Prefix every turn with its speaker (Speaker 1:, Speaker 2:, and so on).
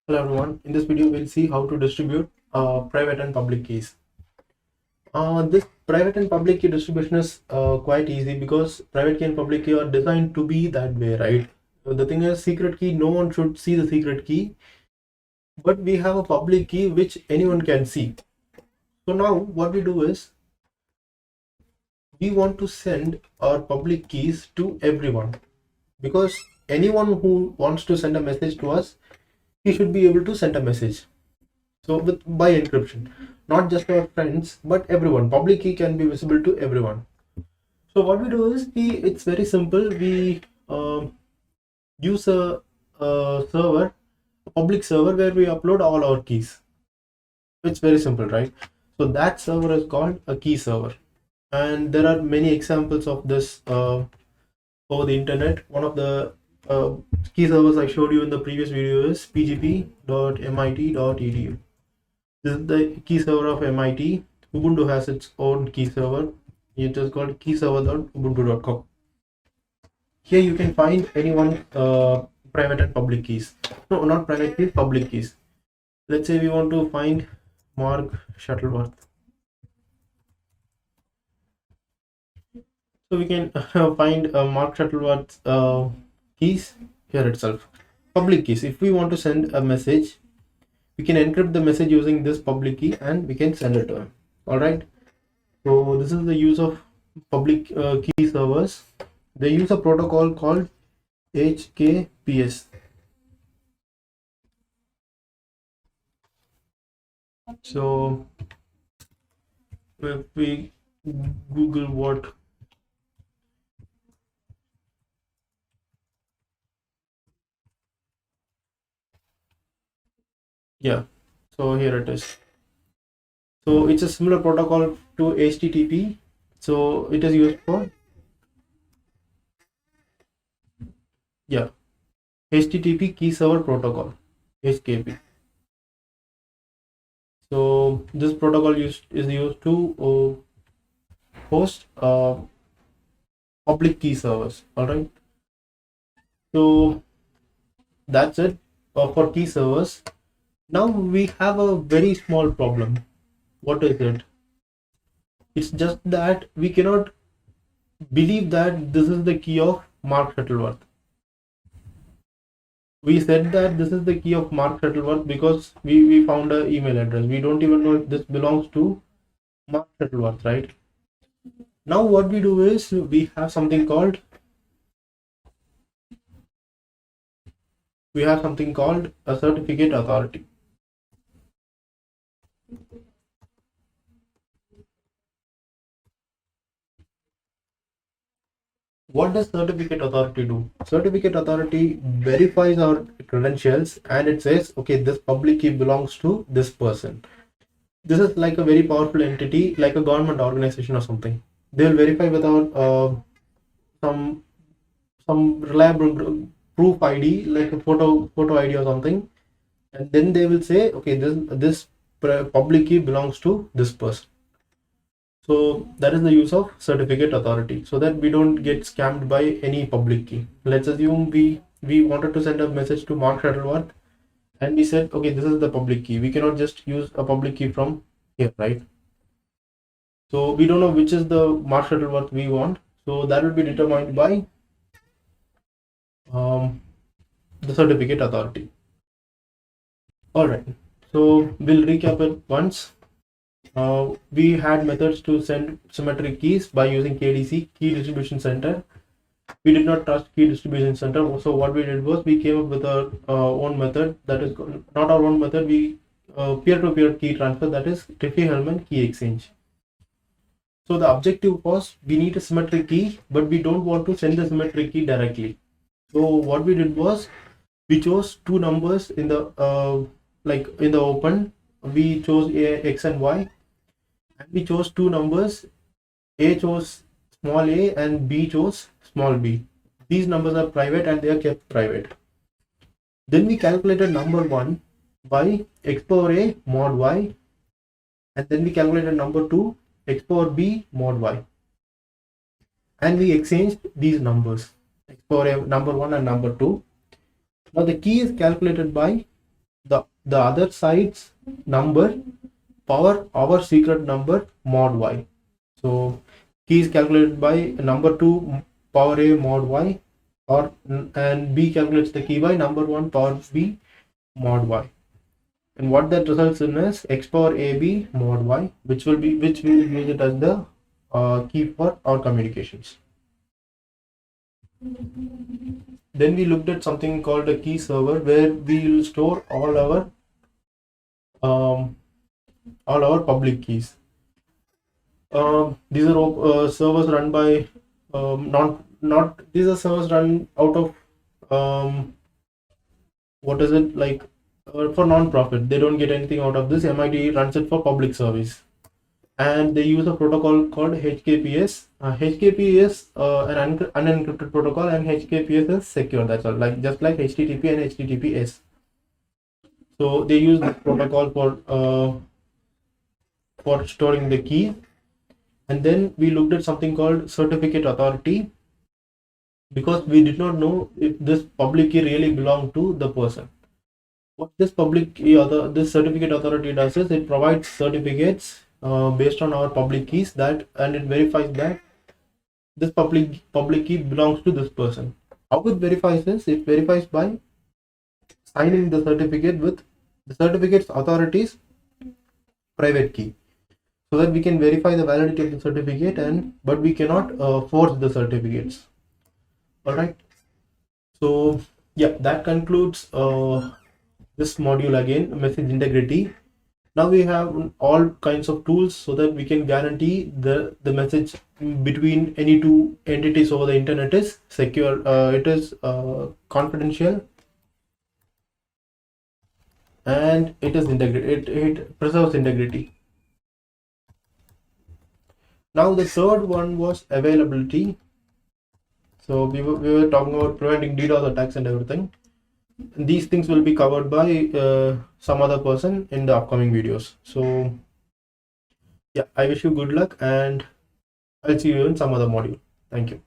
Speaker 1: Hello everyone, in this video we'll see how to distribute private and public keys. This private and public key distribution is quite easy because private key and public key are designed to be that way, right? So the thing is, secret key, no one should see the secret key, but we have a public key which anyone can see. So now what we do is, we want to send our public keys to everyone, because anyone who wants to send a message to us, he should be able to send a message. So by encryption, not just our friends, but everyone. Public key can be visible to everyone. So what we do is, it's very simple. We use a server, a public server, where we upload all our keys. It's very simple, right? So that server is called a key server, and there are many examples of this over the internet. One of the key servers I showed you in the previous video is pgp.mit.edu. This is the key server of MIT. Ubuntu has its own key server. It is called keyserver.ubuntu.com. Here you can find anyone private and public keys. No, not private keys, public keys. Let's say we want to find Mark Shuttleworth. So we can find Mark Shuttleworth's keys here itself. Public keys. If we want to send a message, we can encrypt the message using this public key and we can send it to him. All right. So this is the use of public key servers. They use a protocol called HKPS. So if we Google what so here it is. So it's a similar protocol to HTTP. So it is used for HTTP key server protocol, HKP. So this protocol is used to host public key servers. All right. So that's it for key servers. Now we have a very small problem. What is it? It's just that we cannot believe that this is the key of Mark Shuttleworth. We said that this is the key of Mark Shuttleworth because we found an email address. We don't even know if this belongs to Mark Shuttleworth, right? Now what we do is, we have something called a certificate authority. What does certificate authority do? Certificate authority verifies our credentials and it says, okay, this public key belongs to this person. This is like a very powerful entity, like a government organization or something. They will verify without some reliable proof ID, like a photo ID or something, and then they will say, okay, this public key belongs to this person. So that is the use of certificate authority, so that we don't get scammed by any public key. Let's assume we wanted to send a message to Mark Shuttleworth, and we said, okay, this is the public key. We cannot just use a public key from here, right? So we don't know which is the Mark Shuttleworth we want. So that will be determined by the certificate authority. All right. So we'll recap it once. We had methods to send symmetric keys by using KDC, Key Distribution Center. We did not trust Key Distribution Center, so what we did was, we came up with our own method. That is not our own method. We peer-to-peer key transfer, that is Diffie-Hellman key exchange. So the objective was, we need a symmetric key, but we don't want to send the symmetric key directly. So what we did was, we chose two numbers in the like in the open. We chose X and Y, and we chose two numbers. A chose small a and B chose small b. These numbers are private and they are kept private. Then we calculated number 1 by x power a mod y, and then we calculated number 2 x power b mod y, and we exchanged these numbers, x power a number 1 and number 2. Now the key is calculated by the other side's number power our secret number mod y. So key is calculated by number 2 power a mod y, or and b calculates the key by number 1 power b mod y. And what that results in is x power ab mod y, which we will use it as the key for our communications. Then we looked at something called a key server, where we will store all our public keys. These are servers run by these are servers run out of what is it like for non-profit. They don't get anything out of this. MIT runs it for public service, and they use a protocol called HKPS. HKP is an unencrypted protocol, and HKPS is secure. That's all, like just like HTTP and HTTPS. So they use this protocol for storing the key. And then we looked at something called certificate authority, because we did not know if this public key really belonged to the person. What this this certificate authority does is it provides certificates based on our public keys, and it verifies that this public key belongs to this person. How it verifies this? It verifies by signing the certificate with the certificate's authority's private key, so that we can verify the validity of the certificate, but we cannot forge the certificates. All right. So yeah, that concludes this module again, message integrity. Now we have all kinds of tools so that we can guarantee the message between any two entities over the internet is secure. It is confidential, and it is integrated. It preserves integrity. Now the third one was availability. So we were talking about preventing DDoS attacks and everything. These things will be covered by some other person in the upcoming videos. So yeah, I wish you good luck, and I'll see you in some other module. Thank you.